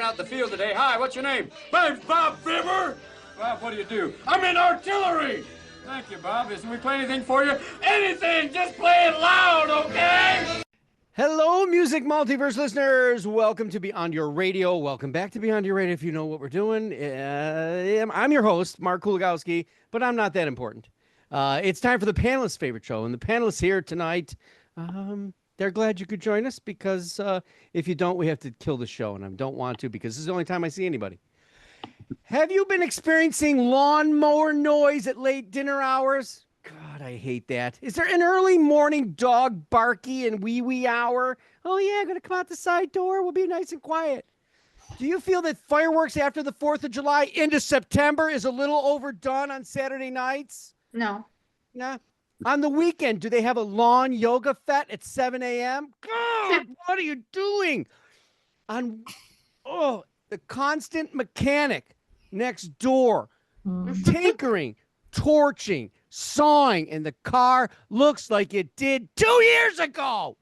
out the field today. Hi, what's your name? My name's Bob Fibber. Bob, what do? I'm in artillery. Thank you, Bob. Can we play anything for you? Anything, just play it loud, okay? Hello, Music Multiverse listeners. Welcome to Beyond Your Radio. Welcome back to Beyond Your Radio if you know what we're doing. I'm your host, Mark Kuligowski, but I'm not that important. It's time for the Panelists' favorite show, and the panelists here tonight, they're glad you could join us because if you don't, we have to kill the show, and I don't want to because this is the only time I see anybody. Have you been experiencing lawnmower noise at late dinner hours? God, I hate that. Is there an early morning dog barky and wee hour? Oh, yeah, I'm going to come out the side door. We'll be nice and quiet. Do you feel that fireworks after the 4th of July into September is a little overdone on Saturday nights? No. Nah. On the weekend, do they have a lawn yoga fet at 7 a.m.? God, what are you doing? The constant mechanic next door, tinkering, torching, sawing, and the car looks like it did 2 years ago.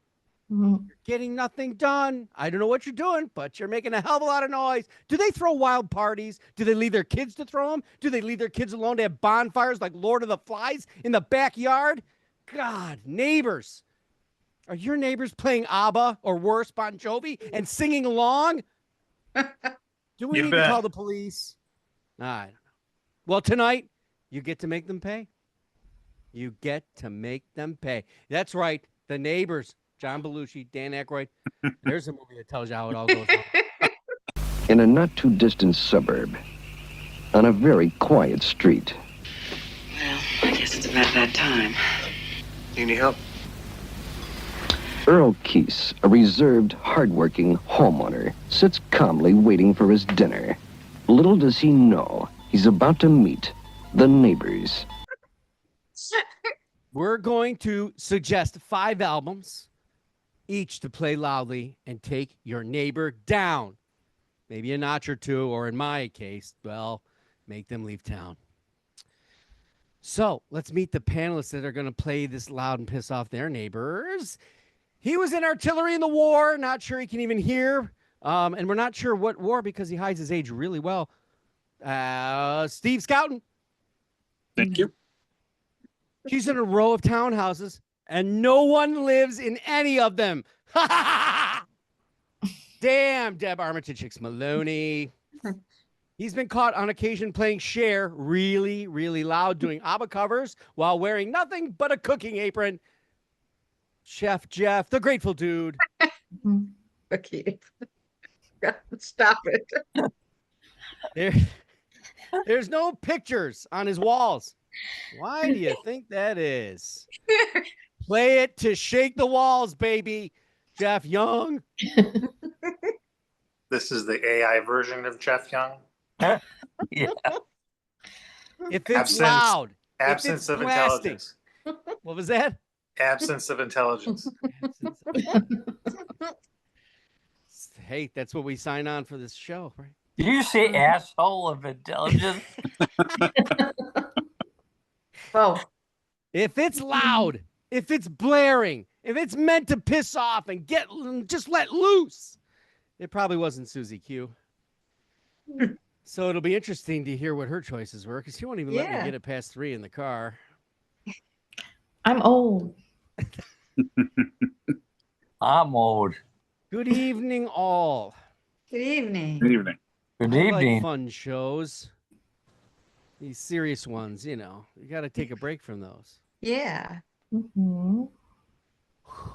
You're getting nothing done. I don't know what you're doing, but you're making a hell of a lot of noise. Do they throw wild parties? Do they leave their kids to throw them? Do they leave their kids alone to have bonfires like Lord of the Flies in the backyard? God, neighbors. Are your neighbors playing ABBA or worse, Bon Jovi, and singing along? Do we need to call the police? I don't know. Well, tonight, you get to make them pay. You get to make them pay. That's right. The Neighbors. John Belushi, Dan Aykroyd. There's a movie that tells you how it all goes on. In a not-too-distant suburb, on a very quiet street. Well, I guess it's about that time. Need any help? Earl Keese, a reserved, hard-working homeowner, sits calmly waiting for his dinner. Little does he know, he's about to meet the neighbors. We're going to suggest 5 albums, each to play loudly and take your neighbor down. Maybe a notch or two, or in my case, well, make them leave town. So let's meet the panelists that are going to play this loud and piss off their neighbors. He was in artillery in the war. Not sure he can even hear. And we're not sure what war because he hides his age really well. Steve Scouten. Thank you. She's in a row of townhouses, and no one lives in any of them. Damn, Deb Armitage Maloney. He's been caught on occasion playing Cher really, really loud, doing ABBA covers while wearing nothing but a cooking apron. Chef Jeff, the Grateful Dude. Okay. Stop it. There's no pictures on his walls. Why do you think that is? Play it to shake the walls, baby. Jeff Young. This is the AI version of Jeff Young. Yeah. If it's loud. Absence of intelligence. What was that? Absence of intelligence. Hey, that's what we sign on for this show, right? Did you say asshole of intelligence? Oh. If it's loud, if it's blaring, if it's meant to piss off and just let loose, it probably wasn't Suzie Q. So it'll be interesting to hear what her choices were because she won't even let me get it past 3 in the car. I'm old. I'm old. Good evening, all. Good evening. Good evening. Good I evening. like fun shows. These serious ones, you got to take a break from those. Yeah. Mm-hmm.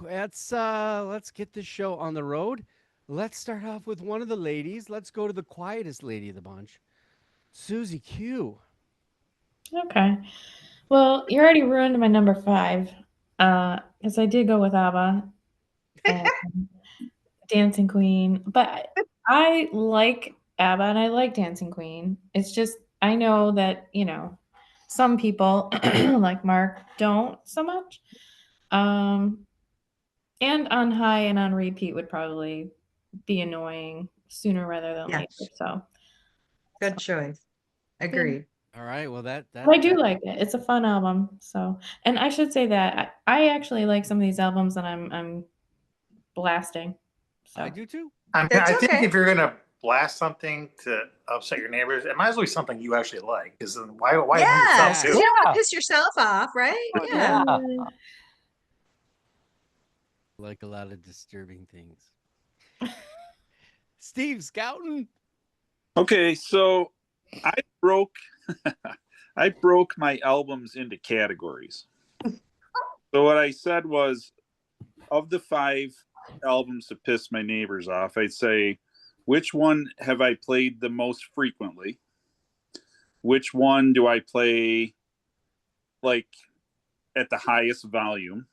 Let's get this show on the road. Let's start off with one of the ladies. Let's go to the quietest lady of the bunch, Suzie Q. Okay. Well, you already ruined my number 5. Because I did go with ABBA and Dancing Queen. But I like ABBA and I like Dancing Queen. It's just, I know that, some people like Mark don't so much. And on high and on repeat would probably be annoying sooner rather than later. So good choice. Agreed. All right. Well, I do like it. It's a fun album. So, and I should say that I actually like some of these albums that I'm blasting. So I do too. I think if you're gonna blast something to upset your neighbors, it might as well be something you actually like. Because why Yes, too? because you don't want to piss yourself off, right? Yeah. Like a lot of disturbing things. Steve Scouting. Okay, so I broke I broke my albums into categories. So what I said was, of the 5 albums to piss my neighbors off, I'd say, which one have I played the most frequently? Which one do I play like at the highest volume?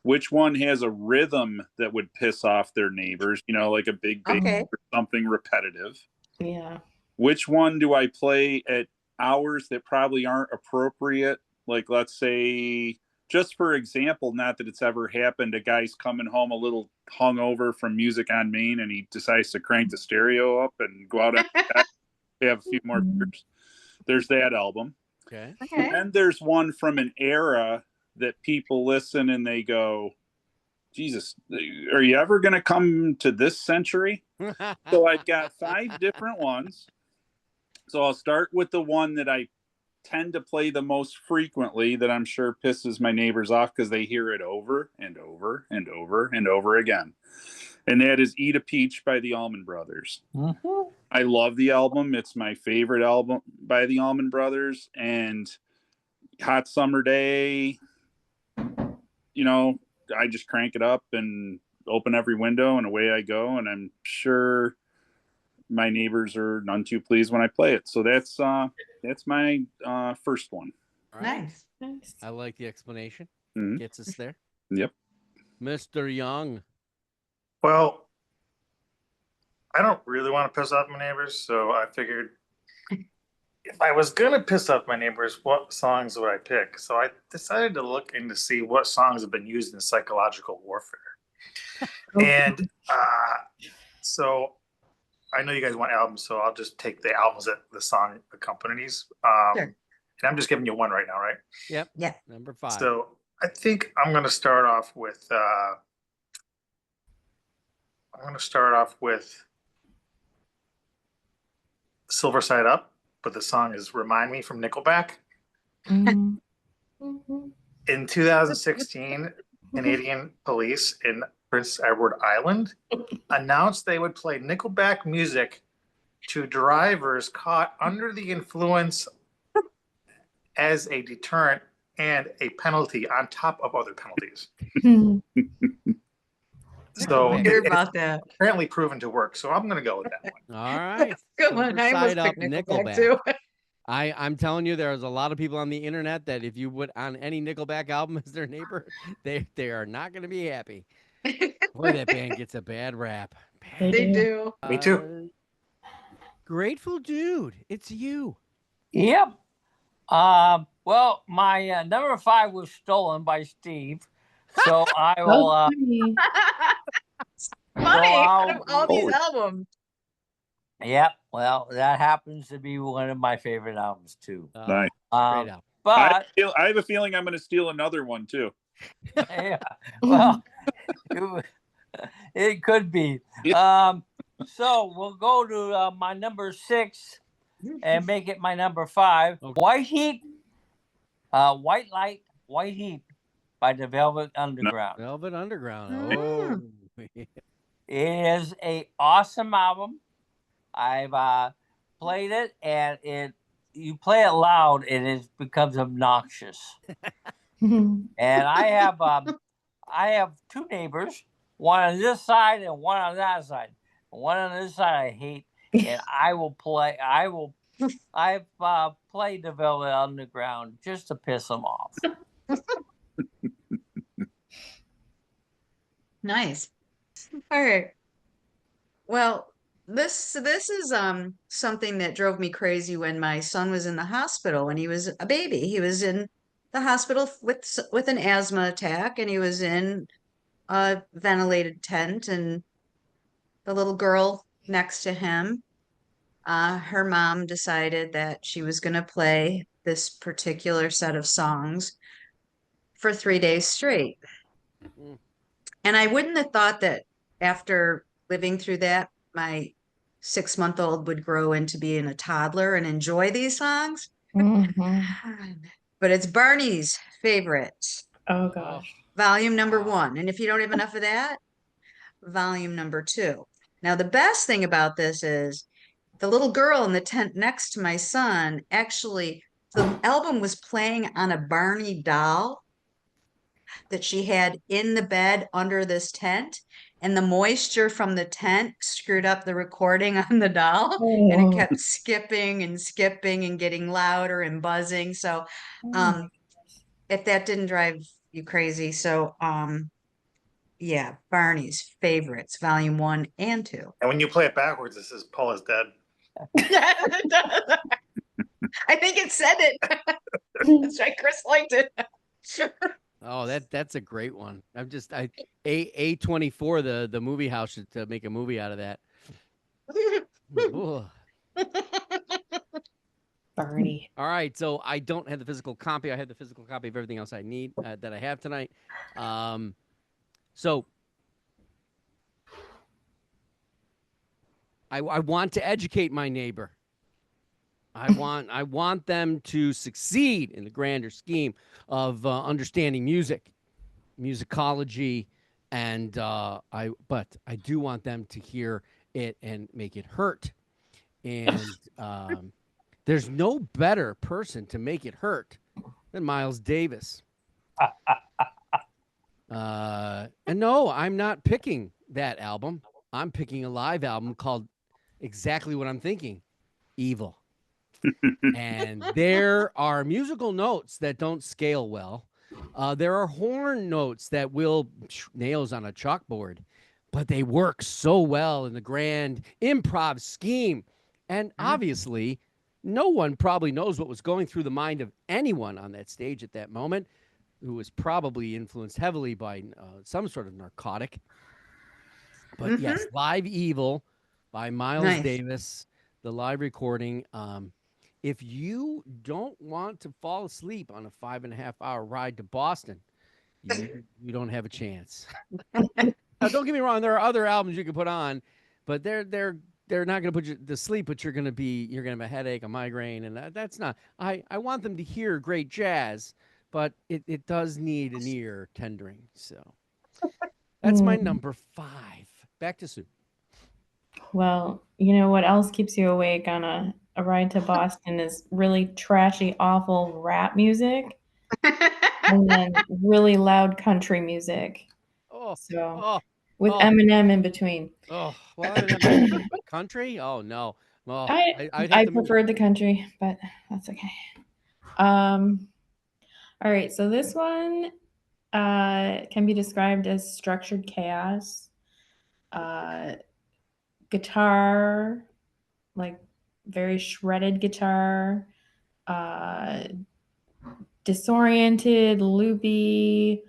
Which one has a rhythm that would piss off their neighbors, like a big bass Okay. or something repetitive? Yeah. Which one do I play at hours that probably aren't appropriate? Like, let's say, just for example, not that it's ever happened, a guy's coming home a little hungover from Music on Main and he decides to crank the stereo up and go out and have a few more beers. There's that album. Okay. Okay. And then there's one from an era that people listen and they go, Jesus, are you ever going to come to this century? So I've got 5 different ones. So I'll start with the one that I tend to play the most frequently that I'm sure pisses my neighbors off because they hear it over and over and over and over again. And that is Eat a Peach by the Allman Brothers. Mm-hmm. I love the album. It's my favorite album by the Allman Brothers. And Hot Summer Day, I just crank it up and open every window and away I go. And I'm sure my neighbors are none too pleased when I play it. So that's my first one. All right. Nice. Nice. I like the explanation. Mhm. Gets us there. Yep. Mr. Young. Well, I don't really want to piss off my neighbors, so I figured if I was gonna piss off my neighbors, what songs would I pick? So I decided to look in to see what songs have been used in psychological warfare. And so I know you guys want albums, so I'll just take the albums that the song accompanies. Sure. And I'm just giving you one right now, right? Yep. Yeah. Number 5. So I think I'm going to start off with Silver Side Up, but the song is Remind Me from Nickelback. Mhm. Mhm. In 2016, Canadian police in Prince Edward Island announced they would play Nickelback music to drivers caught under the influence as a deterrent and a penalty on top of other penalties. So Nickelback. Hear it's about that. apparently proven to work. So I'm going to go with that one. All right. Good one. Silver I almost Side Up, picked Nickelback Nickelback. too. I'm telling you, there's a lot of people on the internet that if you put on any Nickelback album as their neighbor, they are not going to be happy. Boy, that band gets a bad rap. They They do. do. Me too. Grateful Dude, it's you. Yep. Well, my number 5 was stolen by Steve, so I will. Oh, funny. Funny out I'll- of all these albums. Yep. Well, that happens to be one of my favorite albums too. Nice. Great Um, album. but I have a feeling I'm going to steal another one too. yeah, well, it could be. So we'll go to my number 6 and make it my number 5. Okay. White Heat, White Light, White Heat by the Velvet Underground. Velvet Underground. Mm. Oh. It is a awesome album. I've played it, and you play it loud, and it becomes obnoxious. And I have 2 neighbors, one on this side and one on that side. One on this side I hate, and I've played the Velvet Underground just to piss them off. Nice. All right. Well, this is something that drove me crazy when my son was in the hospital when he was a baby. He was in the hospital with an asthma attack, and he was in a ventilated tent, and the little girl next to him, her mom decided that she was going to play this particular set of songs for 3 days straight. Mm. And I wouldn't have thought that after living through that, my 6-month-old would grow into being a toddler and enjoy these songs. Mhm. But it's Barney's favorite, Oh Oh, gosh. volume number wow. 1. And if you don't have enough of that, volume number 2. Now, the best thing about this is the little girl in the tent next to my son, actually, the album was playing on a Barney doll that she had in the bed under this tent. And the moisture from the tent screwed up the recording on the doll, and it Oh, kept skipping and skipping and getting louder and buzzing. So, oh my um, goodness. if that didn't drive you crazy, so yeah, Barney's favorites, volume 1 and 2. And when you play it backwards, it says Paul is dead. I think it said it. That's right. Chris liked it. Oh, that's a great one. A24, the movie house should make a movie out of that. Ooh. Barney. All right, so I don't have the physical copy. I have the physical copy of everything else I need that I have tonight. So I want to educate my neighbor. I want them to succeed in the grander scheme of understanding music, musicology, and but I do want them to hear it and make it hurt. And there's no better person to make it hurt than Miles Davis. And no, I'm not picking that album. I'm picking a live album called exactly what I'm thinking, Evil. And there are musical notes that don't scale well. There are horn notes that will nails on a chalkboard, but they work so well in the grand improv scheme. And obviously, no one probably knows what was going through the mind of anyone on that stage at that moment, who was probably influenced heavily by some sort of narcotic. But yes, Live Evil by Miles Davis, the live recording. If you don't want to fall asleep on a 5.5-hour ride to Boston, you don't have a chance. Now, don't get me wrong; there are other albums you can put on, but they're not going to put you to sleep. But you're going to have a headache, a migraine, and that's not. I want them to hear great jazz, but it does need an ear tendering. So that's my number 5. Back to Sue. Well, you know what else keeps you awake on a ride to Boston is really trashy, awful rap music and then really loud country music. So with Eminem in between. Oh, well, Eminem, but country? Oh, no. Well, I preferred the country, but that's okay. All right, so this one can be described as structured chaos. Guitar, like very shredded guitar, disoriented, loopy,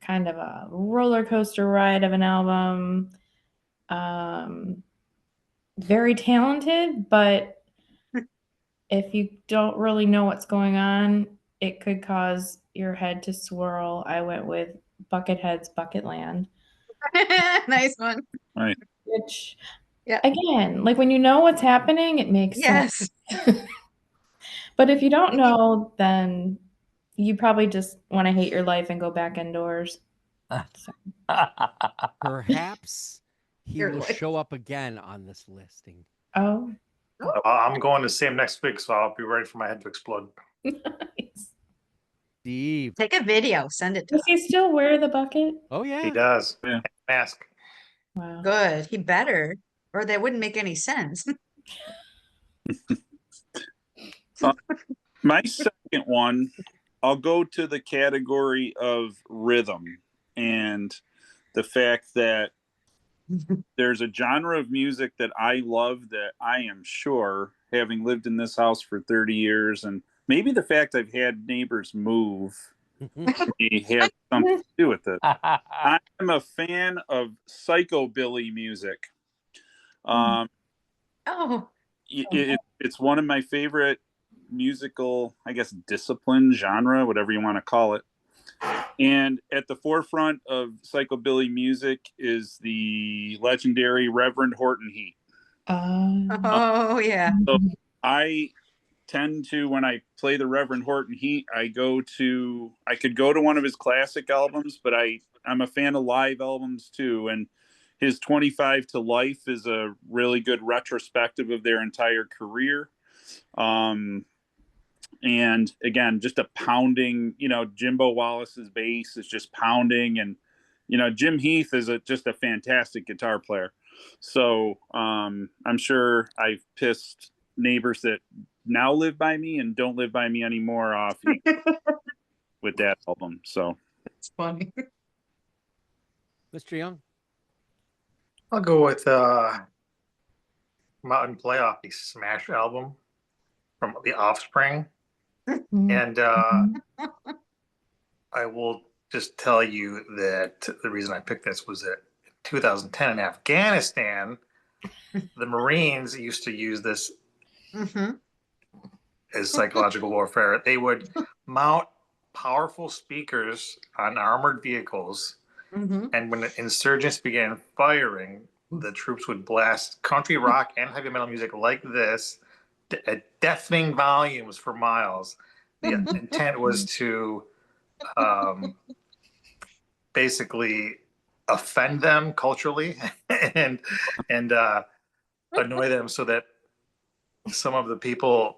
kind of a roller coaster ride of an album. Very talented, but if you don't really know what's going on, it could cause your head to swirl. I went with Buckethead's Bucketland. Nice one. Right. Which, again, like when you know what's happening, it makes sense. But if you don't know, then you probably just want to hate your life and go back indoors. Perhaps he will show up again on this listing. Oh. I'm going to see him next week, so I'll be ready for my head to explode. Nice. Steve. Take a video, send it to Does he still wear the bucket? Oh, yeah. He does. Yeah. Mask. Wow. Good. He better, or that wouldn't make any sense. My second one, I'll go to the category of rhythm and the fact that there's a genre of music that I love that I am sure, having lived in this house for 30 years, and maybe the fact I've had neighbors move may have something to do with it. I'm a fan of psychobilly music. It's one of my favorite musical, I guess, discipline, genre, whatever you want to call it. And at the forefront of psychobilly music is the legendary Reverend Horton Heat. Oh yeah. So I tend to, when I play the Reverend Horton Heat, I could go to one of his classic albums, but I'm a fan of live albums too. And his 25 to Life is a really good retrospective of their entire career. And again, just a pounding, Jimbo Wallace's bass is just pounding. And, Jim Heath is just a fantastic guitar player. So I'm sure I've pissed neighbors that now live by me and don't live by me anymore off with that album. So It's funny. Mr. Young? I'll go with Mountain Playoff, the Smash album from The Offspring. And I will just tell you that the reason I picked this was that in 2010 in Afghanistan, the Marines used to use this as psychological warfare. They would mount powerful speakers on armored vehicles, and when the insurgents began firing, the troops would blast country rock and heavy metal music like this at deafening volumes for miles. The intent was to basically offend them culturally and annoy them so that some of the people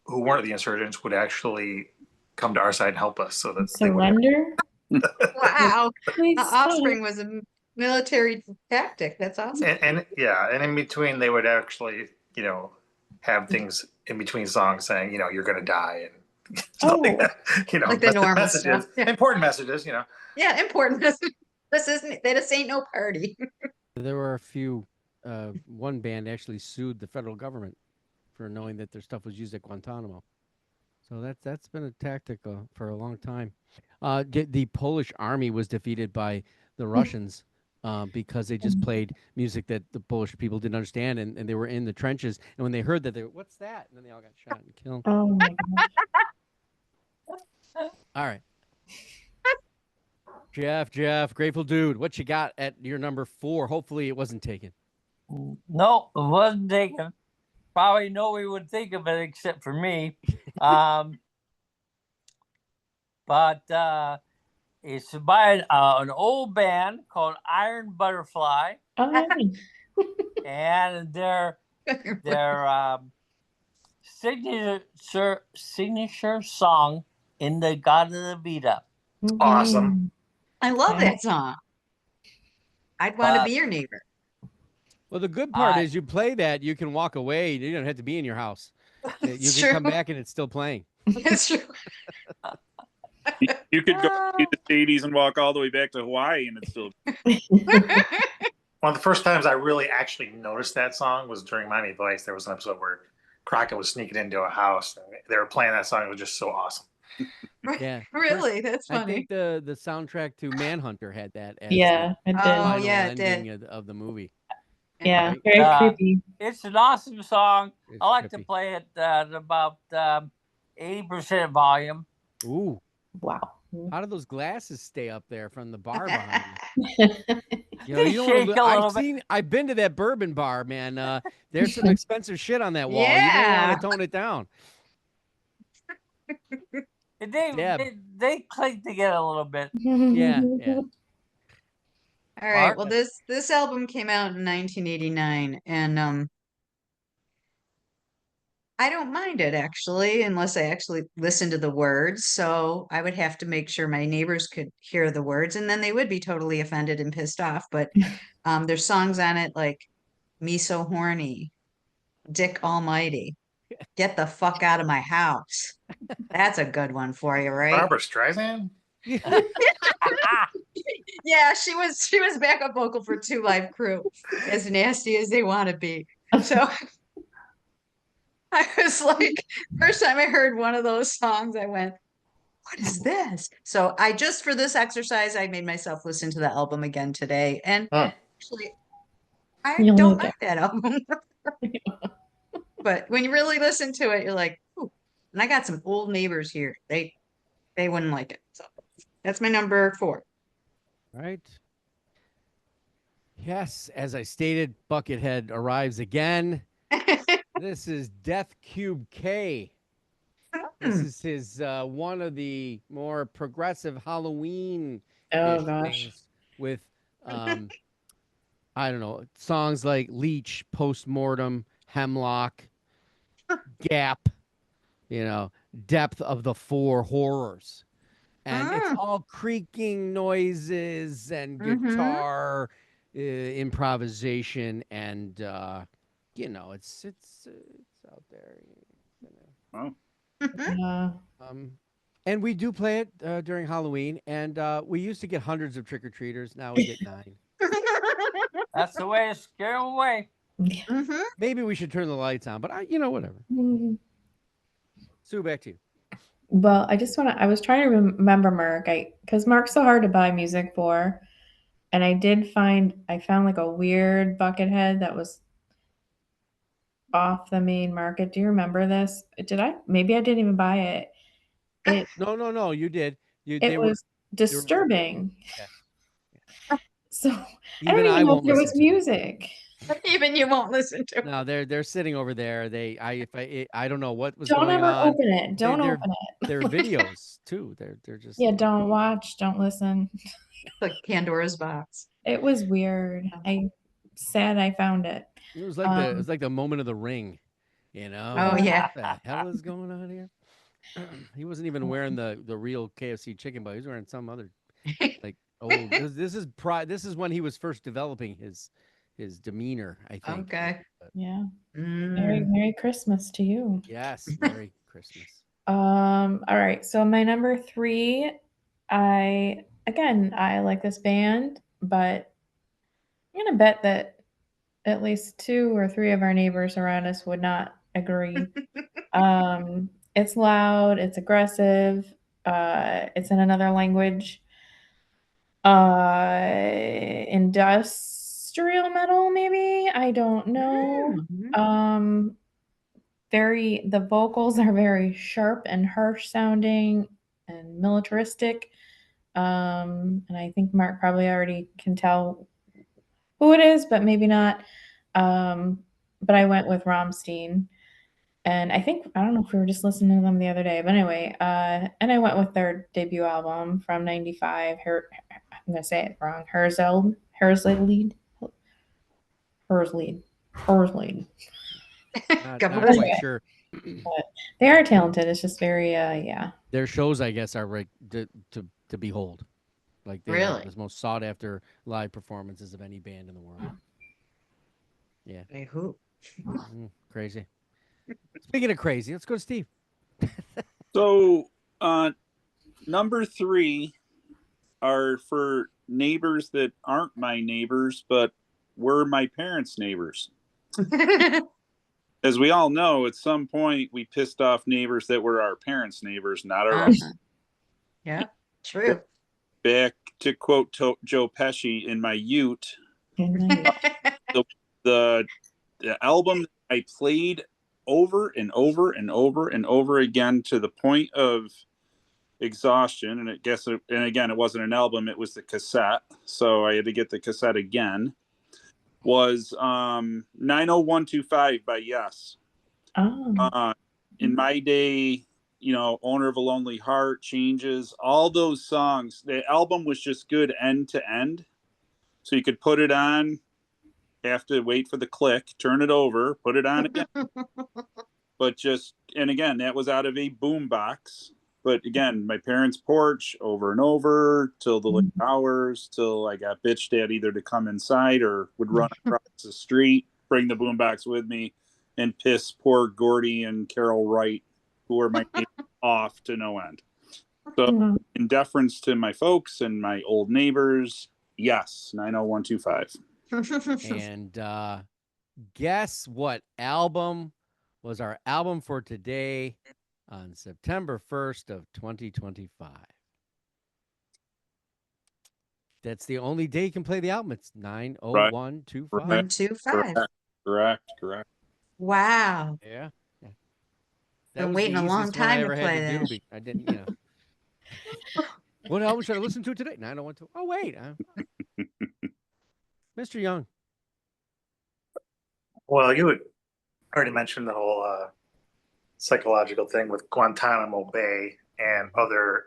who weren't the insurgents would actually come to our side and help us. So that surrender. Wow. The Offspring was a military tactic. That's awesome. And in between they would actually, have things in between songs saying, you're going to die and stuff like that. Like the normal messages, stuff. important messages, Yeah, important messages. This ain't no party. There were a few. One band actually sued the federal government for knowing that their stuff was used at Guantanamo. So that's been a tactic for a long time. The Polish army was defeated by the Russians because they just played music that the Polish people didn't understand, and they were in the trenches. And when they heard that, what's that? And then they all got shot and killed. Oh my gosh. All right. Jeff, Grateful Dude, what you got at your number 4? Hopefully it wasn't taken. No, it wasn't taken. Probably nobody would think of it except for me. But it's by an old band called Iron Butterfly. And their signature song, In the God of the Vida. Awesome. I love that song. I'd want to be your neighbor. Well, the good part is you play that, you can walk away. You don't have to be in your house. You can come back and it's still playing. It's true. You could go to the Stadies and walk all the way back to Hawaii and it's still. One of the first times I really actually noticed that song was during Miami Vice. There was an episode where Crockett was sneaking into a house and they were playing that song. It was just so awesome. Yeah. Really? That's funny. I think the soundtrack to Manhunter had that as it did. final it ending of the movie. Yeah, very creepy. It's an awesome song. I like trippy. to play it at about 80% volume. Ooh. Wow. How do those glasses stay up there from the bar behind you? They shake a little bit. I've been to that bourbon bar, man. There's some expensive shit on that wall. You may want to tone it down. They click together a little bit. Yeah. All right. Well, this album came out in 1989, and I don't mind it actually, unless I actually listen to the words. So I would have to make sure my neighbors could hear the words, and then they would be totally offended and pissed off. But there's songs on it like "Me So Horny," "Dick Almighty," "Get the Fuck Out of My House." That's a good one for you, right? Barbara Streisand? Yeah, she was backup vocal for Two Live Crew, as nasty as they want to be. So I was like, first time I heard one of those songs, I went, what is this? So I just, for this exercise, I made myself listen to the album again today. And actually, I don't like that album. But when you really listen to it, you're like, ooh. And I got some old neighbors here. They wouldn't like it. So that's my number 4. Right. Yes, as I stated, Buckethead arrives again. This is Death Cube K. This is his one of the more progressive Halloween Oh gosh. things with I don't know, songs like Leech, Postmortem, Hemlock, Gap, Depth of the Four Horrors. And it's all creaking noises and guitar improvisation, and it's out there. Oh. And we do play it during Halloween, and we used to get hundreds of trick or treaters. Now we get 9. That's the way to scare them away. Maybe we should turn the lights on, but whatever. Sue, back to you. Well, I was trying to remember Mark, because Mark's so hard to buy music for. And I found like a weird Buckethead that was off the main market. Do you remember this? Maybe I didn't even buy it. No, you did. It was disturbing. Yeah. So even I don't even know if there was listen to music. Even you won't listen to. No, they're sitting over there. I don't know what was Don't going ever on. open it. Don't open it. They're videos too. They're just don't watch. Don't listen. Like Pandora's box. It was weird. I found it. It was like the moment of The Ring, Oh yeah. What the hell is going on here? He wasn't even wearing the real KFC chicken, but he was wearing some other like old. This is when he was first developing his demeanor, I think. Okay. Yeah. Merry Christmas to you. Yes, Merry Christmas. All right. So my number 3, I like this band, but I'm gonna bet that at least 2 or 3 of our neighbors around us would not agree. It's loud, it's aggressive, it's in another language. Industrial metal, maybe? I don't know. The vocals are very sharp and harsh sounding and militaristic. And I think Mark probably already can tell who it is, but maybe not. But I went with Rammstein. And I don't know if we were just listening to them the other day, but anyway, and I went with their debut album from 95. I'm going to say it wrong. Herzlied. Not quite sure. But they are talented. It's just very, yeah. Their shows, I guess, are right to behold. Like they are the most sought after live performances of any band in the world. Yeah. Hey, who? Crazy. Speaking of crazy, let's go to Steve. So, number 3 are for neighbors that aren't my neighbors, but were my parents' neighbors. As we all know, at some point we pissed off neighbors that were our parents' neighbors, not our own. Yeah, true. Back to quote Joe Pesci, in my ute, the album I played over and over and over and over again to the point of exhaustion, and again, it wasn't an album, it was the cassette, so I had to get the cassette again, was 90125 by Yes. In my day, Owner of a Lonely Heart, Changes, all those songs, the album was just good end to end, so you could put it on, have to wait for the click, turn it over, put it on again. And again, that was out of a boom box. But again, my parents' porch over and over till the late hours, till I got bitched at either to come inside or would run across the street, bring the boombox with me, and piss poor Gordy and Carol Wright, who were my neighbors, off to no end. So, in deference to my folks and my old neighbors, yes, 90125. And guess what album was our album for today on September 1st of 2025? That's the only day you can play the album. It's 90125. 125. Correct. Wow. Yeah. Been waiting a long time to play that. I didn't, What album should I listen to today? 90125. Oh, wait. Mr. Young. Well, you had already mentioned the whole psychological thing with Guantanamo Bay and other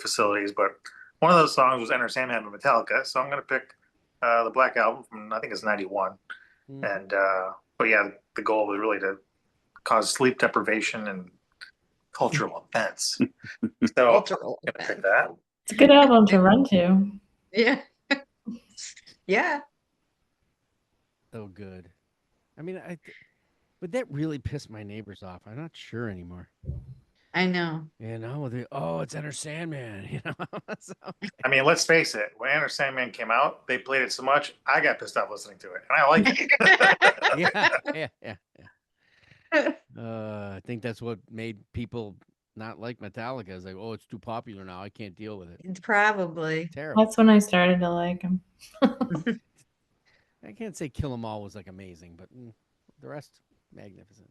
facilities, but one of those songs was Enter Sandman by Metallica, so I'm going to pick the Black Album from, I think it's 91. And but yeah, the goal was really to cause sleep deprivation and cultural events. So Cultural I'm gonna pick that. It's a good album to run to. Yeah. Yeah. So good. I mean, would that really piss my neighbors off? I'm not sure anymore. I know. You know, it's Enter Sandman. You know, so, I mean, let's face it. When Enter Sandman came out, they played it so much, I got pissed off listening to it, and I like it. yeah. I think that's what made people not like Metallica. It's like, oh, it's too popular now. I can't deal with it. Probably. Terrible. That's when I started to like him. I can't say Kill 'Em All was like amazing, but the rest, magnificent.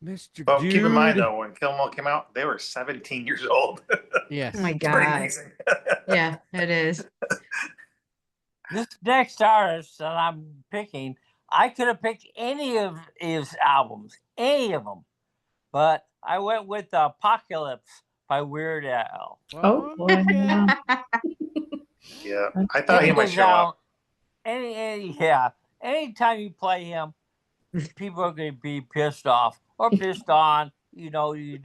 Mr. But Dude. keep in mind, though, when Kill 'Em All came out, they were 17 years old. Yes. Oh my It's pretty God. amazing. Yeah, it is. This next artist that I'm picking, I could have picked any of his albums, any of them, but I went with Apocalypse by Weird Al. Oh boy. Yeah. Yeah, I thought he might show up. Anytime you play him, people are going to be pissed off or pissed on. You know, you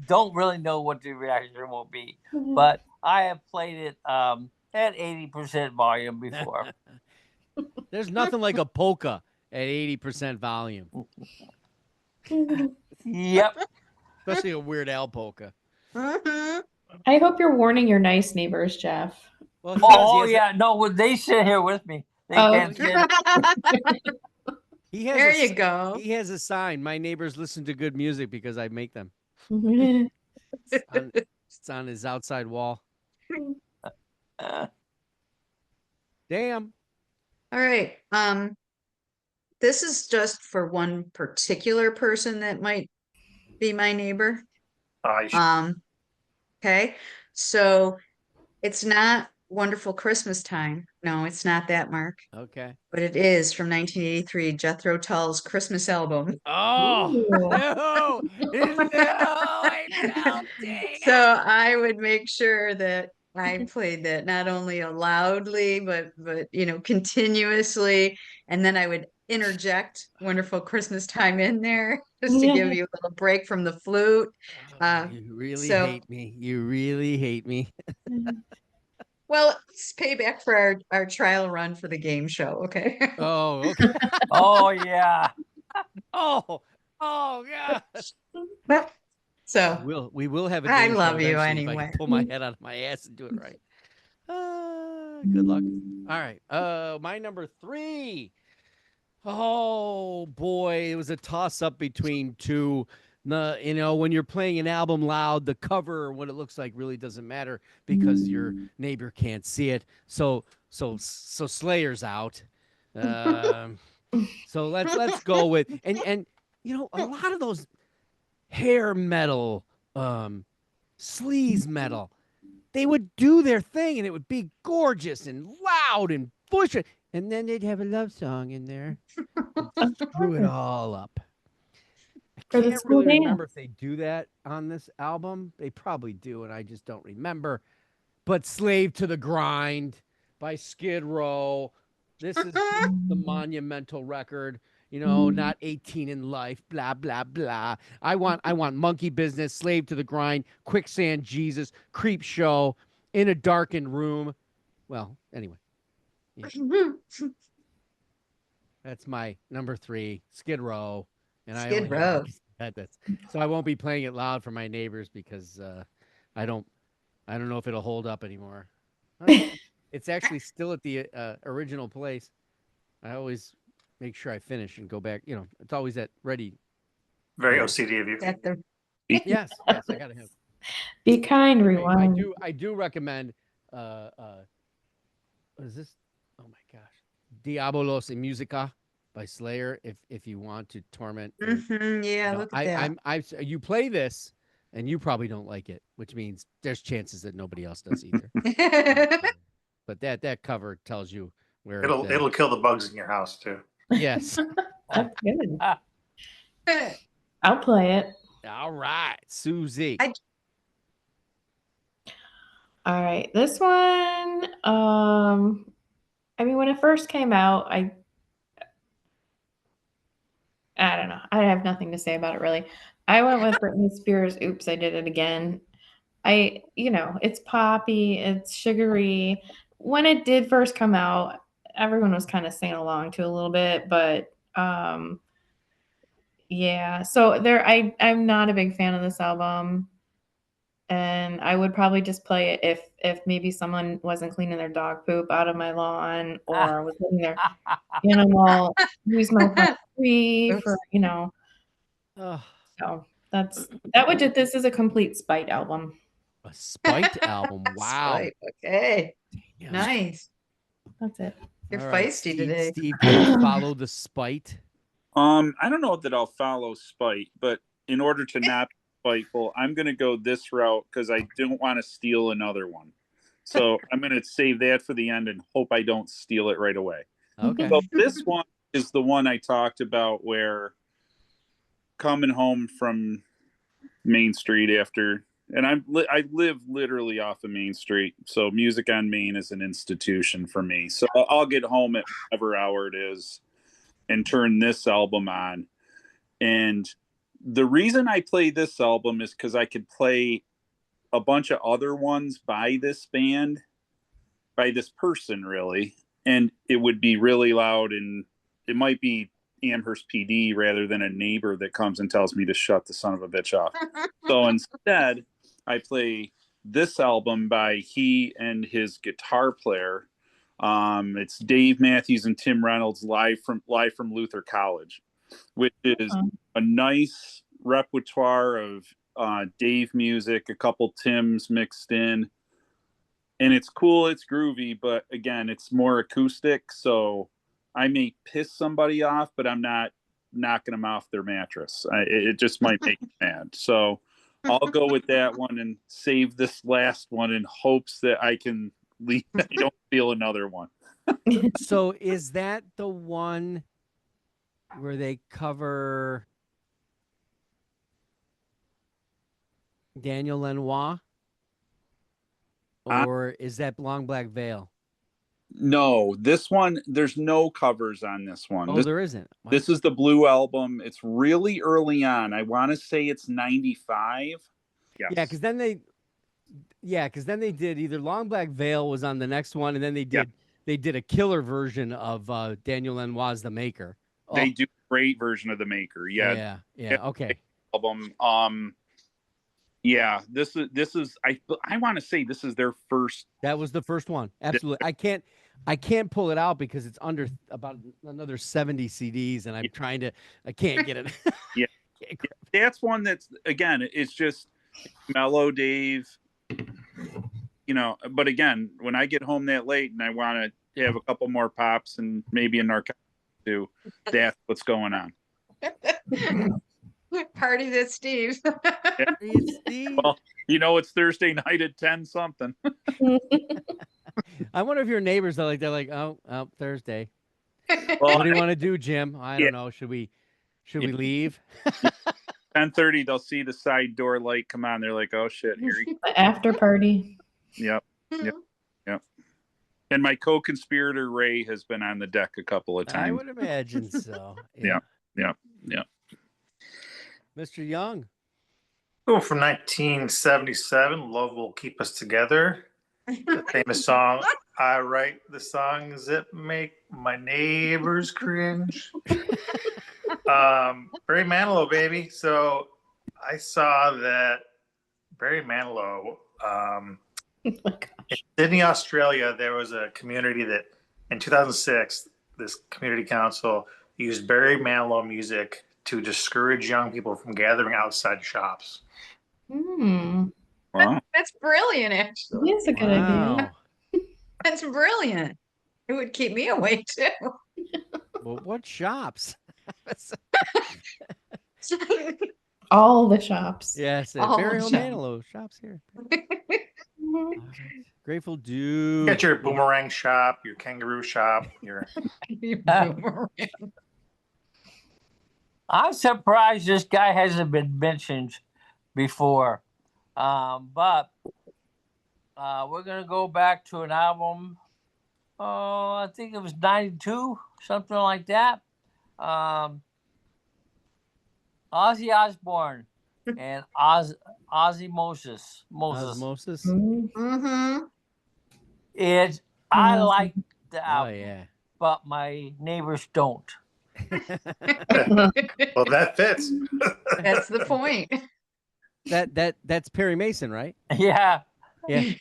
don't really know what the reaction will be. But I have played it at 80% volume before. There's nothing like a polka at 80% volume. Yep. Especially a Weird Al polka. I hope you're warning your nice neighbors, Jeff. Well, Oh, yeah. No, they sit here with me. They can't sit. He has There you go. He has a sign. My neighbors listen to good music because I make them. It's on his outside wall. Damn. All right. This is just for one particular person that might be my neighbor. Okay. So it's not Wonderful Christmas Time. No, it's not that, Mark. Okay. But it is from 1983, Jethro Tull's Christmas album. Oh, no. So I would make sure that I played that not only loudly, but continuously, and then I would interject Wonderful Christmas Time in there just to give you a little break from the flute. You really hate me. You really hate me. Well, it's payback for our trial run for the game show, okay? Oh, okay. Oh, yeah. Oh, yeah. So we will have a I game love show you eventually if I anyway. can pull my head out of my ass and do it right. Good luck. All right. My number 3. Oh boy, it was a toss up between two. When you're playing an album loud, the cover or what it looks like really doesn't matter because your neighbor can't see it. So Slayer's out. So let's go with and a lot of those hair metal, sleaze metal, they would do their thing and it would be gorgeous and loud and bullshit. And then they'd have a love song in there. Screw it all up. I can't really remember if they do that on this album. They probably do, and I just don't remember. But Slave to the Grind by Skid Row. This is the monumental record. Not 18 in life, blah, blah, blah. I want Monkey Business, Slave to the Grind, Quicksand Jesus, Creep Show, In a Darkened Room. Well, anyway. Yeah. That's my number 3, Skid Row. And Skid Row. So I won't be playing it loud for my neighbors because I don't know if it'll hold up anymore. It's actually still at the original place. I always make sure I finish and go back. It's always at ready. Very OCD of you. Yes, I gotta have. Be kind, rewind. I do recommend. What is this? Oh my gosh, Diabolos y Musica by Slayer. If you want to torment. Yeah, look at that. You play this, and you probably don't like it, which means there's chances that nobody else does either. but that cover tells you where It'll kill the bugs in your house too. Yes. That's good. I'll play it. All right, Susie. All right, this one. I mean, when it first came out, I don't know. I have nothing to say about it really. I went with Britney Spears. Oops, I did it again. It's poppy, it's sugary. When it did first come out, everyone was kind of singing along to a little bit, but yeah. So I'm not a big fan of this album, and I would probably just play it if maybe someone wasn't cleaning their dog poop out of my lawn or was letting their animal use my front tree for So this is a complete Spite album. A Spite album. Wow. Spite. Okay. Damn. Nice. That's it. You're All right, feisty today. Steve, can you follow the Spite? I don't know that I'll follow Spite, but in order to not be spiteful, I'm going to go this route because I don't want to steal another one. So I'm going to save that for the end and hope I don't steal it right away. Okay. So this one is the one I talked about where coming home from Main Street after, and I live literally off of Main Street, so music on Main is an institution for me. So I'll get home at whatever hour it is and turn this album on. And the reason I play this album is because I could play a bunch of other ones by this band, by this person really, and it would be really loud, and it might be Amherst PD rather than a neighbor that comes and tells me to shut the son of a bitch off. So instead, I play this album by he and his guitar player. It's Dave Matthews and Tim Reynolds live from Luther College, which is a nice repertoire of Dave music, a couple Tims mixed in, and it's cool. It's groovy, but again, it's more acoustic, so I may piss somebody off, but I'm not knocking them off their mattress. It just might make me mad. So I'll go with that one and save this last one in hopes that I can leave. I don't feel another one. So is that the one where they cover Daniel Lanois? Or is that Long Black Veil? No, this one, there's no covers on this one. Oh, there isn't. Wow. This is the Blue album. It's really early on. I want to say it's 95. Yes. Yeah, because then they did either Long Black Veil was on the next one, and then they did a killer version of Daniel Lanois' The Maker. Oh. They do a great version of The Maker. Yeah. Okay. Album. Yeah, this is I want to say this is their first. That was the first one. Absolutely. I can't pull it out because it's under about another 70 CDs, and I can't get it. Yeah. That's one that's, again, it's just mellow Dave, but again, when I get home that late and I want to have a couple more pops and maybe a narcotic too, that's what's going on. Party that Steve. Steve. Well, it's Thursday night at 10 something. I wonder if your neighbors are they're like, oh, Thursday. Well, what do you want to do, Jim? I don't know. Should we leave? 10:30, they'll see the side door light come on. They're like, oh shit, here he goes. The after party. Yep. And my co-conspirator Ray has been on the deck a couple of times. I would imagine so. Yeah. Mr. Young. Oh, from 1977, Love Will Keep Us Together. The famous song, I write the songs that make my neighbors cringe. Barry Manilow, baby. So I saw that Barry Manilow, in Sydney, Australia, there was a community that in 2006, this community council used Barry Manilow music to discourage young people from gathering outside shops. Wow. That's brilliant, actually. That's a good idea. That's brilliant. It would keep me awake too. Well, what shops? All the shops. Yes, All Barry the Manilow shops here. Grateful You Dude. got your boomerang shop, your kangaroo shop, your I'm surprised this guy hasn't been mentioned before. But we're going to go back to an album. Oh, I think it was 92, something like that. Ozzy Osbourne and Ozzy Moses. Osmosis. Mm-hmm. I like the Oh album, yeah. but my neighbors don't. well, that fits. That's the point. That's Perry Mason, right? Yeah. Yeah.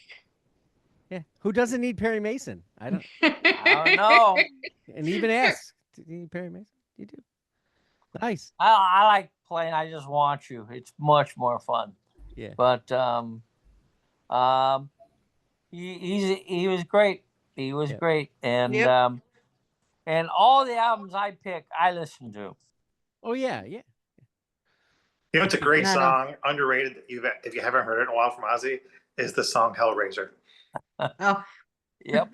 Yeah. Who doesn't need Perry Mason? I don't know. And even ask, do you need Perry Mason? You do. Nice. I like playing I Just Want You. It's much more fun. Yeah. But he was great. He was great. And and all the albums I pick, I listen to. Oh yeah, yeah. You know, it's a great Not song, underrated. If you haven't heard it in a while from Ozzy, is the song Hellraiser. Oh. Yep.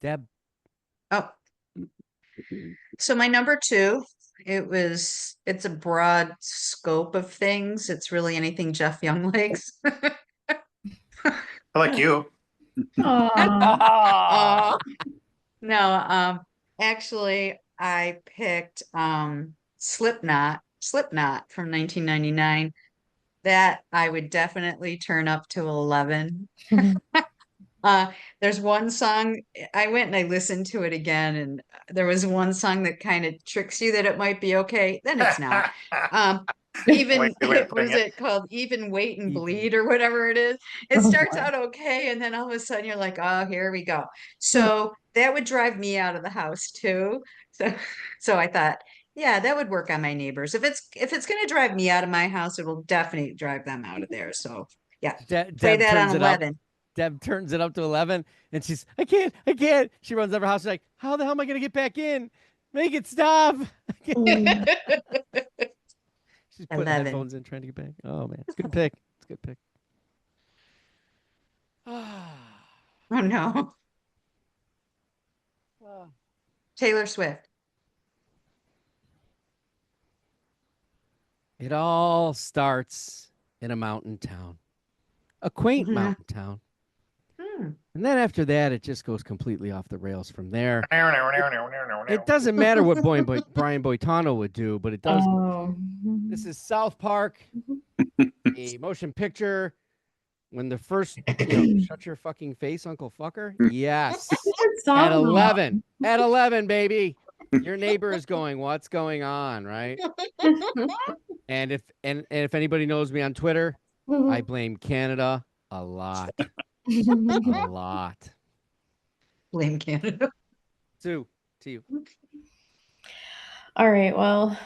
Deb. Oh. So my number 2, it's a broad scope of things. It's really anything Jeff Young likes. I like you. Aw. No, actually I picked Slipknot from 1999. That I would definitely turn up to 11. There's one song I went and I listened to it again, and there was one song that kind of tricks you that it might be okay, then it's not. Even what is it called? Even Wait and Bleed or whatever it is. It starts out okay, and then all of a sudden you're like, oh, here we go. So that would drive me out of the house too. So I thought, yeah, that would work on my neighbors. If it's gonna drive me out of my house, it will definitely drive them out of there. So yeah, play that on 11. Deb turns it up to 11, and she's, I can't. She runs over her house, she's like, how the hell am I gonna get back in? Make it stop. She's putting 11. headphones in, trying to get back. Oh man, it's a good pick. It's a good pick. Oh no. Taylor Swift. It all starts in a mountain town, a quaint mountain town. And then after that, it just goes completely off the rails from there. It doesn't matter what Brian Boitano would do, but it does. This is South Park, a motion picture. When the first, shut your fucking face, Uncle Fucker. Yes. At 11. At 11, baby. Your neighbor is going, what's going on, right? And if anybody knows me on Twitter, I blame Canada a lot. A lot. Blame Canada. Sue, to you. All right. Well,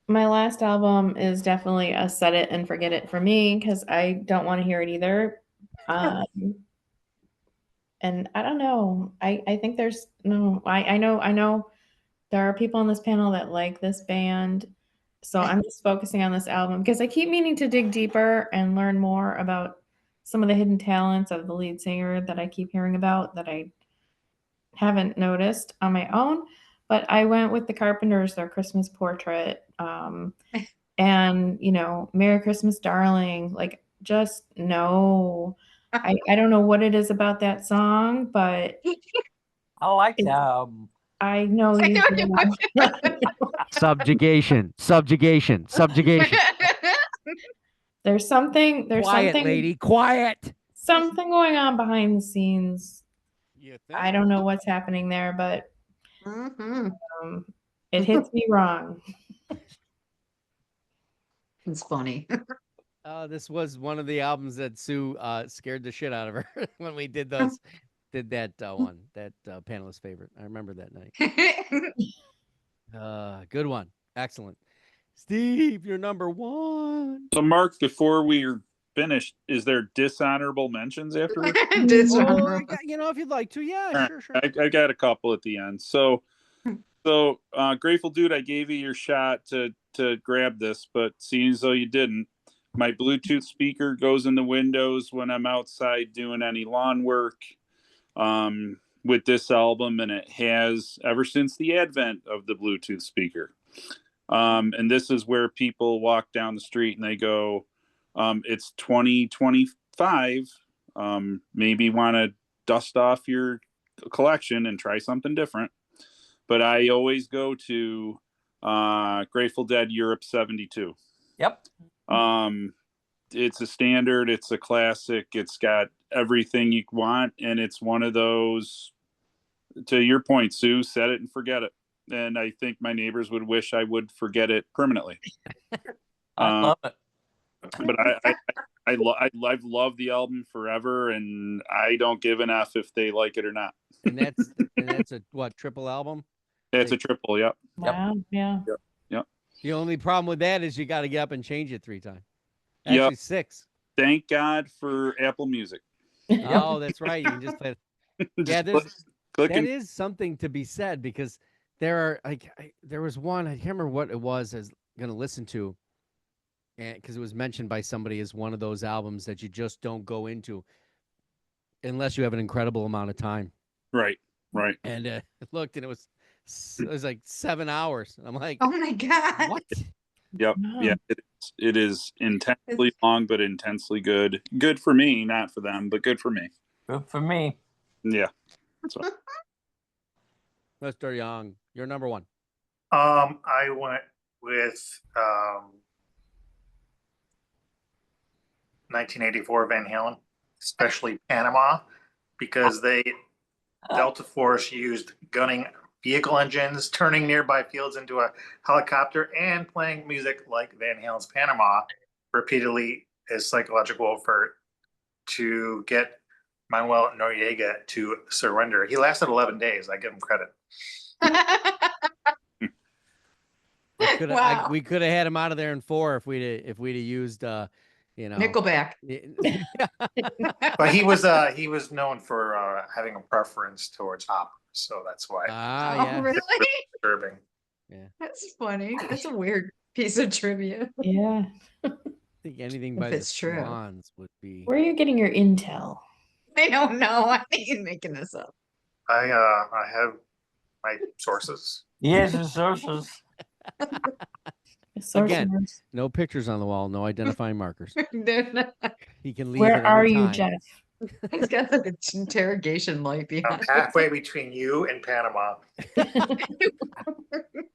my last album is definitely a set it and forget it for me because I don't want to hear it either. And I don't know. I think there's no. I know there are people on this panel that like this band. So I'm just focusing on this album because I keep meaning to dig deeper and learn more about some of the hidden talents of the lead singer that I keep hearing about that I haven't noticed on my own. But I went with the Carpenters, their Christmas Portrait, and Merry Christmas, Darling. Like, just no. I don't know what it is about that song, but I like that. I know you do. Subjugation. There's something. Quiet, lady. Quiet. Something going on behind the scenes. I don't know what's happening there, but it hits me wrong. It's funny. This was one of the albums that Sue scared the shit out of her when we did that one, that panelist favorite. I remember that night. Good one. Excellent. Steve, you're number 1. So, Mark, before we're finished, is there dishonorable mentions afterwards? Dishonorable. If you'd like to, yeah, sure. I got a couple at the end. So Grateful Dude, I gave you your shot to grab this, but seeing as though you didn't, My Bluetooth speaker goes in the windows when I'm outside doing any lawn work. With this album, and it has ever since the advent of the Bluetooth speaker. And this is where people walk down the street and they go, it's 2025. Maybe want to dust off your collection and try something different. But I always go to Grateful Dead Europe 72. Yep. It's a standard, it's a classic, it's got everything you want, and it's one of those, to your point, Sue, set it and forget it. And I think my neighbors would wish I would forget it permanently. I love it. But I've loved the album forever, and I don't give an F if they like it or not. And that's a what, triple album? It's a triple, yep. Wow. Yeah. Yep. The only problem with that is you got to get up and change it 3 times. Actually, Yep. 6. Thank God for Apple Music. Oh, that's right. You can just play. Yeah, Click that and is something to be said, because there are there was one, I can't remember what it was I was going to listen to, and because it was mentioned by somebody as one of those albums that you just don't go into unless you have an incredible amount of time. right. And I looked, and it was like 7 hours. And I'm like, Oh my God. what? Yep. Wow. Yeah. It is intensely long, but intensely good. Good for me, not for them, but good for me. Good for me. Yeah. So, Mr. Young, you're number 1. I went with 1984 Van Halen, especially Panama, because Delta Force used gunning vehicle engines, turning nearby fields into a helicopter, and playing music like Van Halen's Panama repeatedly as psychological effort to get Manuel Noriega to surrender. He lasted 11 days. I give him credit. Wow. We could have had him out of there in 4 if we'd have used Nickelback. But he was known for having a preference towards opera, so that's why. Ah, yeah. Oh, really? Disturbing. Yeah. That's funny. That's a weird piece of trivia. Yeah. I think anything by If the it's true. Swans would be. Where are you getting your intel? I don't know. I think he's making this up. I have my sources. Yes, the sources. Sorcerers. No pictures on the wall, no identifying markers. They're not- He can leave. Where at are any you, time. Jeff? He's got like an interrogation light I'm behind. halfway between you and Panama.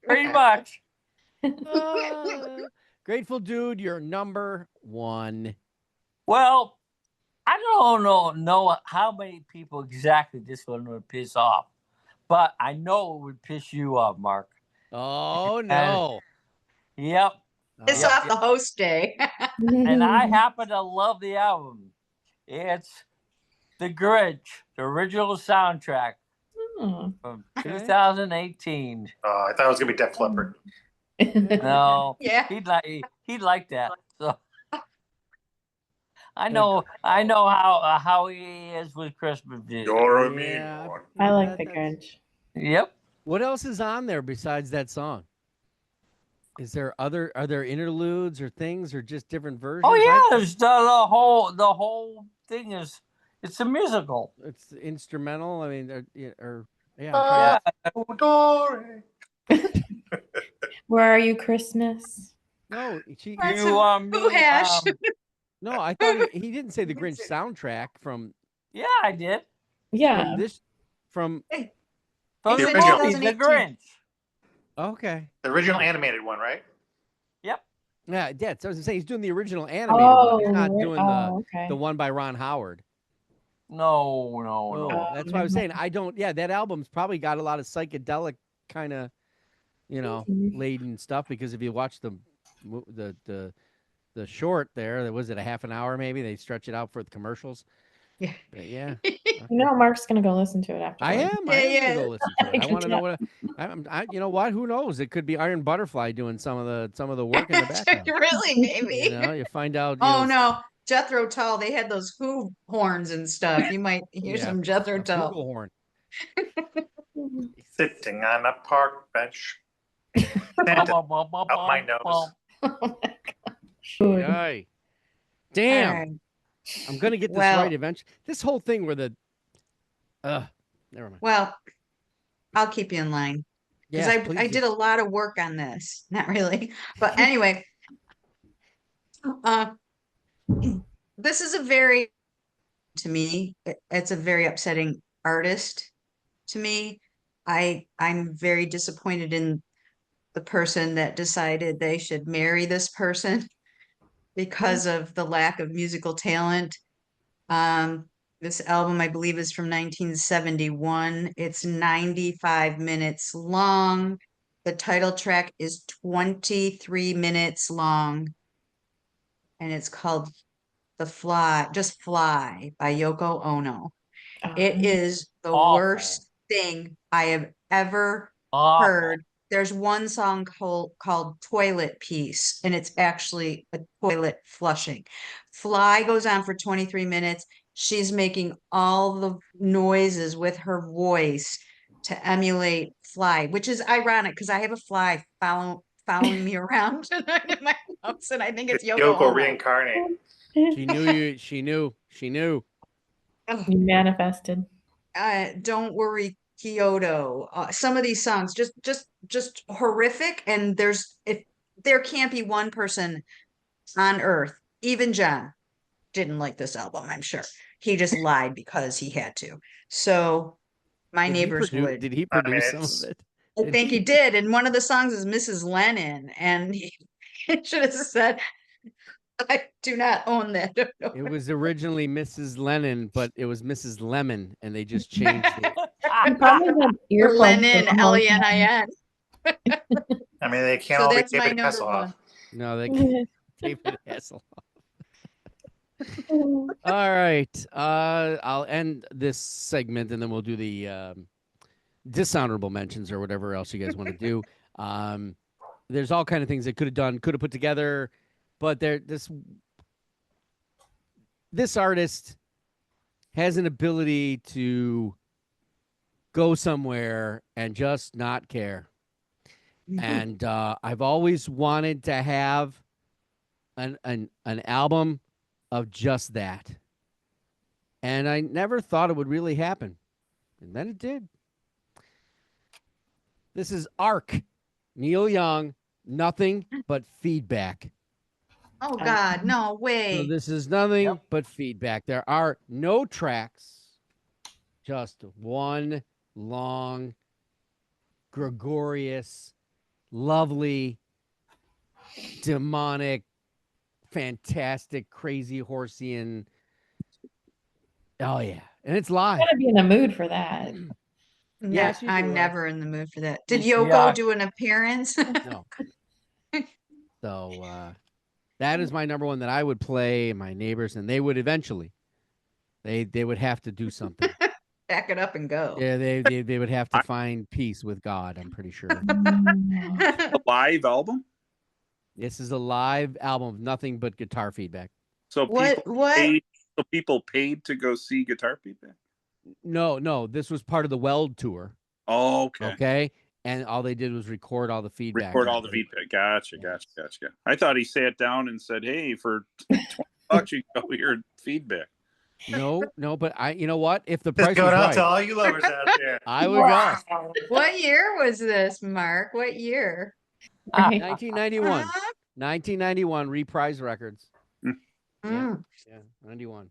Pretty much. Grateful Dude, you're number 1. Well, I don't know how many people exactly this one would piss off, but I know it would piss you off, Mark. Oh no! Yep. It's Oh. off the host day. And I happen to love the album. It's The Grinch, the original soundtrack Oh. from 2018. I thought it was gonna be Def Leppard. No, Yeah. he'd like that. So I know how he is with Christmas music. You're a mean Yeah. one. I like the Grinch. Yep. What else is on there besides that song? Are there interludes or things or just different versions? Oh yeah, there's the whole thing is it's a musical. It's instrumental. I mean, yeah. Yeah. Dory. Where are you, Christmas? No, That's You a me, Who hash? no. I thought he didn't say the Grinch soundtrack from yeah, I did. Yeah. From He the said movie, The 2018. Grinch. Okay. The original animated one, right? Yeah, so I was saying he's doing the original animated Oh, one. He's not doing okay. the one by Ron Howard. No. Oh, that's why I was saying I don't. Yeah, that album's probably got a lot of psychedelic kind of, laden stuff, because if you watch the short there, was it a half an hour maybe? They stretch it out for the commercials. Yeah. But yeah. Mark's gonna go listen to it after. I am Yeah. gonna go listen to it. I want to know what. You know what? Who knows? It could be Iron Butterfly doing some of the work in the background. Really, maybe. You find out. Oh no, Jethro Tull. They had those Who horns and stuff. You might hear Yeah. some Jethro A Tull. flugelhorn. Sitting on a park bench. Santa up my nose. Good. Aye. Damn. All right. I'm gonna get this Well- right eventually. This whole thing where the never mind. Well, I'll keep you in line because Yes, please I do. did a lot of work on this. Not really, but anyway, this is a very, to me, it's a very upsetting artist to me. I'm very disappointed in the person that decided they should marry this person because of the lack of musical talent. This album, I believe, is from 1971. It's 95 minutes long. The title track is 23 minutes long. And it's called Just Fly by Yoko Ono. It is the Awful. worst thing I have ever Awful. heard. There's one song called Toilet Piece, and it's actually a toilet flushing. Fly goes on for 23 minutes. She's making all the noises with her voice to emulate Fly, which is ironic because I have a fly following me around tonight in my house, and I think it's Yoko Yoko Ono. reincarnated. She knew you. She knew. She knew. Ugh. You manifested. Don't worry, Kyoto. Some of these songs just horrific, and there can't be one person on earth, even John didn't like this album, I'm sure. He just lied because he had to. So my neighbors would. Did he I mean, produce some it's- of it? I think he did, and one of the songs is Mrs. Lennon, and he should have said, I do not own that. It was originally Mrs. Lennon, but it was Mrs. Lemon, and they just changed it. You probably had earplugs Lennon, for the whole time. Lenin. I mean, they can't So all be that's my David number Hasselhoff. one. No, they can't. David Hasselhoff. All right. I'll end this segment, and then we'll do the dishonorable mentions or whatever else you guys want to do. There's all kind of things they could have done, could have put together, but this artist has an ability to go somewhere and just not care. And I've always wanted to have an album of just that. And I never thought it would really happen. And then it did. This is Arc. Neil Young, Nothing But Feedback. Oh God, no way. So this is nothing but feedback. There are no tracks, just one long, gregarious, lovely, demonic, fantastic, crazy Horsian. Oh yeah, and it's live. Gotta be in the mood for that. Yes, you I'm do, never in the mood for that. Did Yeah. Yoko do an appearance? No. So that is my number one that I would play. My neighbors, and they would eventually. They would have to do something. Back it up and go. Yeah, they would have to find peace with God. I'm pretty sure. A live album. This is a live album of nothing but guitar feedback. So What? people paid to go see guitar feedback. No, this was part of the Weld tour. Oh, okay. Okay, and all they did was record all the feedback. Record all the feedback. Gotcha. I thought he sat down and said, "Hey, for $20, you can go hear feedback." No, but you know what? If the Just price going was out right, to all you lovers out there. I would go. What year was this, Mark? What year? 1991. 1991 Reprise Records. Mm. Yeah, 91.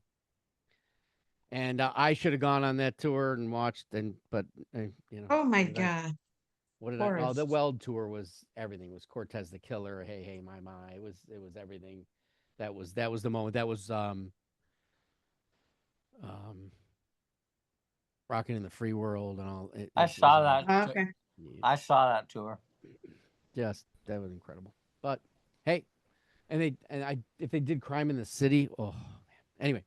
And I should have gone on that tour and watched, but you know. Oh my what did I- God. What did I? Oh, the Forrest. Weld tour was everything. It was Cortez the Killer. Hey, my. It was everything. That was the moment. That was Rocking in the Free World and all. I saw that. Okay. I saw that tour. Yes, that was incredible. But hey, if they did Crime in the City, oh man. Anyway,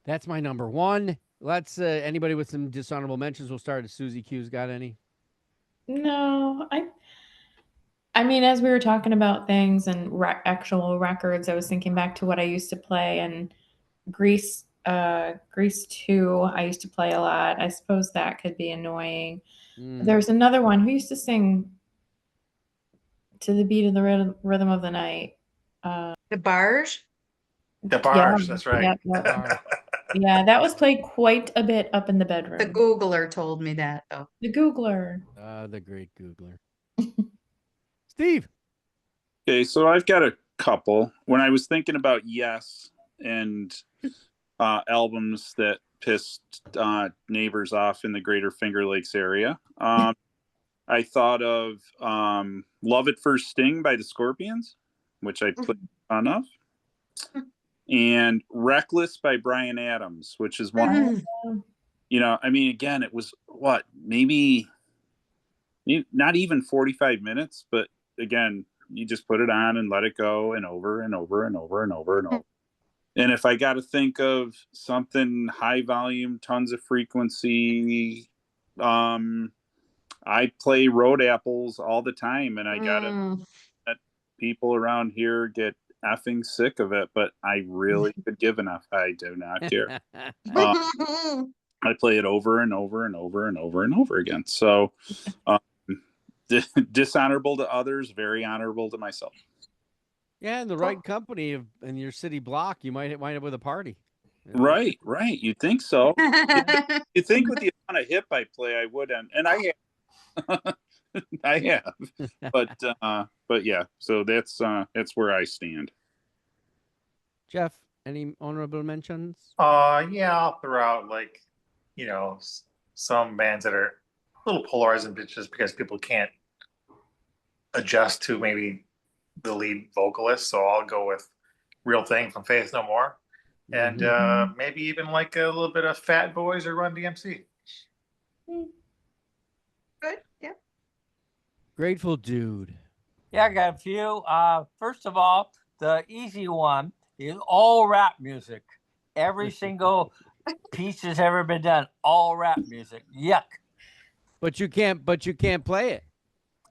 that's my number one. Let's anybody with some dishonorable mentions. We'll start at Suzie Q's. Got any? No, I mean, as we were talking about things and actual records, I was thinking back to what I used to play, and Grease 2, I used to play a lot. I suppose that could be annoying. There's another one who used to sing to the beat of the rhythm of the night. The Barge? The bars, that's right. Yep, yep. Yeah, that was played quite a bit up in the bedroom. The Googler told me that, though. The Googler. The great Googler. Steve. Okay, so I've got a couple. When I was thinking about Yes and albums that pissed neighbors off in the Greater Finger Lakes area, I thought of Love at First Sting by the Scorpions, which I played a ton of, and Reckless by Bryan Adams, which is one, I mean, again, it was what, maybe not even 45 minutes, but again, you just put it on and let it go and over and over and over and over and over. And if I got to think of something high volume, tons of frequency, I play Road Apples all the time, and I gotta let people around here get effing sick of it, but I really could give an F. I do not care. I play it over and over and over and over and over again. So dishonorable to others, very honorable to myself. Yeah, in the right company in your city block, you might wind up with a party. Right. You'd think so. You think with the amount of hip I play, I would, and I have. I have, but yeah. So that's where I stand. Jeff, any honorable mentions? Yeah, I'll throw out some bands that are a little polarizing, but just because people can't adjust to maybe the lead vocalist. So I'll go with Real Thing from Faith No More, and maybe even a little bit of Fat Boys or Run DMC. Good, yeah. Grateful Dude. Yeah, I got a few. First of all, the easy one is all rap music. Every single piece that's ever been done, all rap music. Yuck. But you can't play it.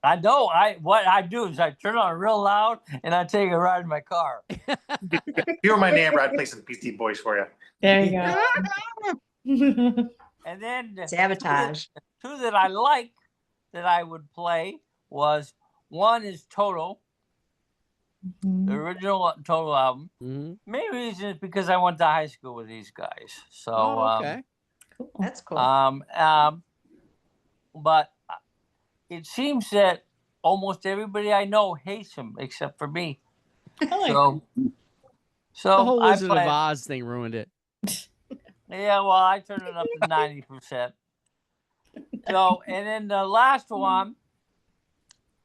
I know. What I do is I turn on real loud and I take a ride in my car. If you were my neighbor, I'd play some Beastie Boys for you. There you go. And then Sabotage. Two that I like that I would play was one is Total, the original Total album. Main reason is because I went to high school with these guys. So okay. Cool. That's cool. But it seems that almost everybody I know hates him except for me. So the whole Wizard of Oz thing ruined it. Yeah, well, I turned it up to 90%. So, and then the last one,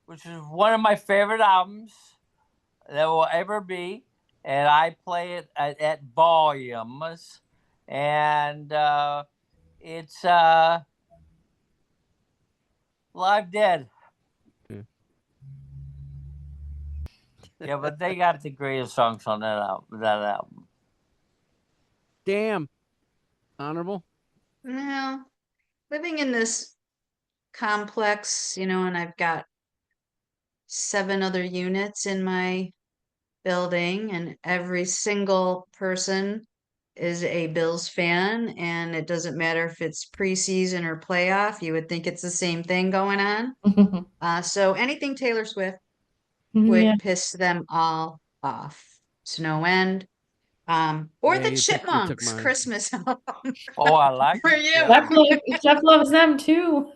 which is one of my favorite albums that will ever be, and I play it at volumes, and it's Live Dead. Yeah, but they got the greatest songs on that album. Damn. Honorable? No. Living in this complex, and I've got 7 other units in my building, and every single person is a Bills fan, and it doesn't matter if it's preseason or playoff, you would think it's the same thing going on. So anything Taylor Swift would piss them all off to no end. Or the Chipmunks Christmas album. Oh, I like for you. Jeff loves them too.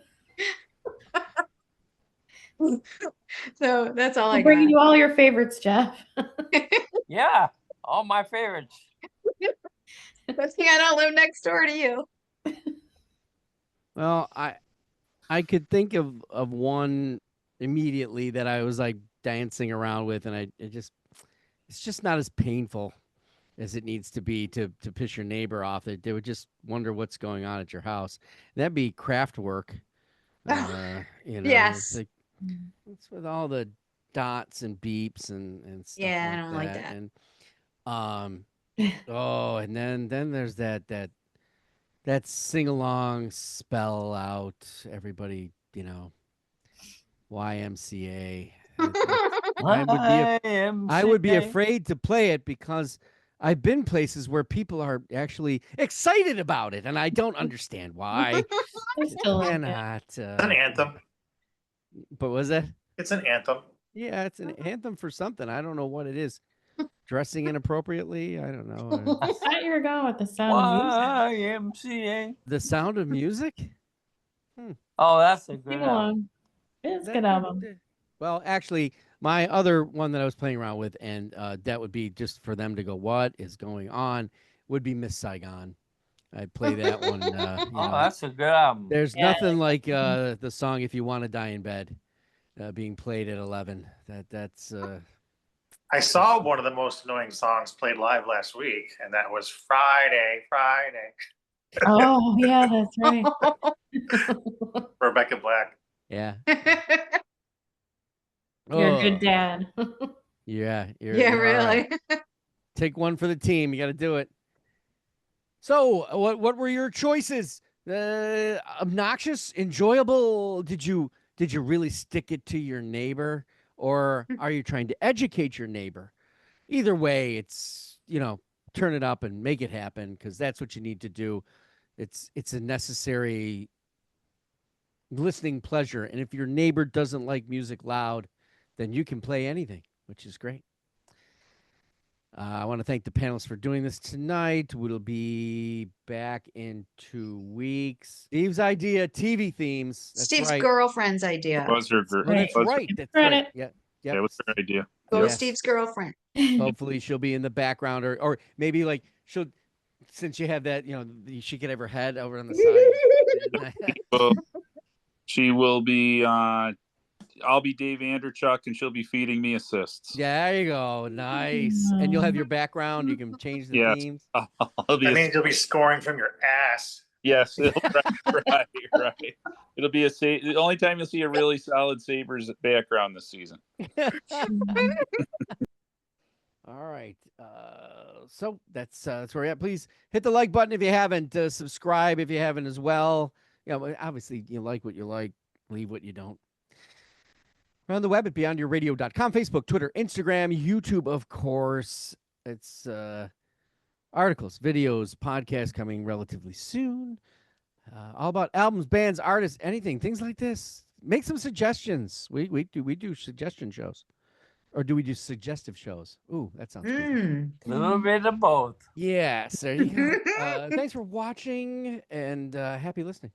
So that's all I got. Bringing you all your favorites, Jeff. Yeah, all my favorites. Good thing I don't live next door to you. Well, I could think of one immediately that I was dancing around with, and it's just not as painful as it needs to be to piss your neighbor off. They would just wonder what's going on at your house. That'd be Kraftwerk. Yes. It's with all the dots and beeps and stuff. Yeah, I don't like that. And and then there's that sing-along spell out, everybody, YMCA. I would be afraid to play it because I've been places where people are actually excited about it, and I don't understand why. It's an anthem. But was it? It's an anthem. Yeah, it's an anthem for something. I don't know what it is. Dressing inappropriately? I don't know. I thought you were going with the sound of music. YMCA. The Sound of Music? Oh, that's a Sing good album. along. It's a good album. Well, actually, my other one that I was playing around with, and that would be just for them to go, what is going on, would be Miss Saigon. I'd play that one. You know. That's a good album. There's nothing like the song "If You Want to Die in Bed" being played at 11. That's. I saw one of the most annoying songs played live last week, and that was Friday, Friday. Oh, yeah, that's right. Rebecca Black. Yeah. You're a good dad. Yeah. Yeah, you're really. all right. Take one for the team. You got to do it. So, what were your choices? Obnoxious, enjoyable? Did you really stick it to your neighbor, or are you trying to educate your neighbor? Either way, it's turn it up and make it happen, because that's what you need to do. It's a necessary listening pleasure, and if your neighbor doesn't like music loud, then you can play anything, which is great. I want to thank the panelists for doing this tonight. We'll be back in 2 weeks. Steve's idea, TV themes. That's Steve's right. girlfriend's idea. Was her Well, that's right. That's right. Yeah. Yep. That was her idea. Go Yes. Steve's girlfriend. Hopefully she'll be in the background, or maybe like she'll, since you have that, she could have her head over on the side. Well, she will be. I'll be Dave Anderchuk, and she'll be feeding me assists. Yeah, there you go. Nice. And you'll have your background. You can change the themes. That means you'll be scoring from your ass. Yes, right. It'll be the only time you'll see a really solid Sabres background this season. All right. So that's where we're at. Please hit the like button if you haven't. Subscribe if you haven't as well. Obviously, you like what you like. Leave what you don't. We're on the web at beyondyourradio.com, Facebook, Twitter, Instagram, YouTube, of course. It's articles, videos, podcasts coming relatively soon. All about albums, bands, artists, anything, things like this. Make some suggestions. We do suggestion shows. Or do we do suggestive shows? Ooh, that sounds good. A little bit of both. Yes, there you go. Thanks for watching, and happy listening.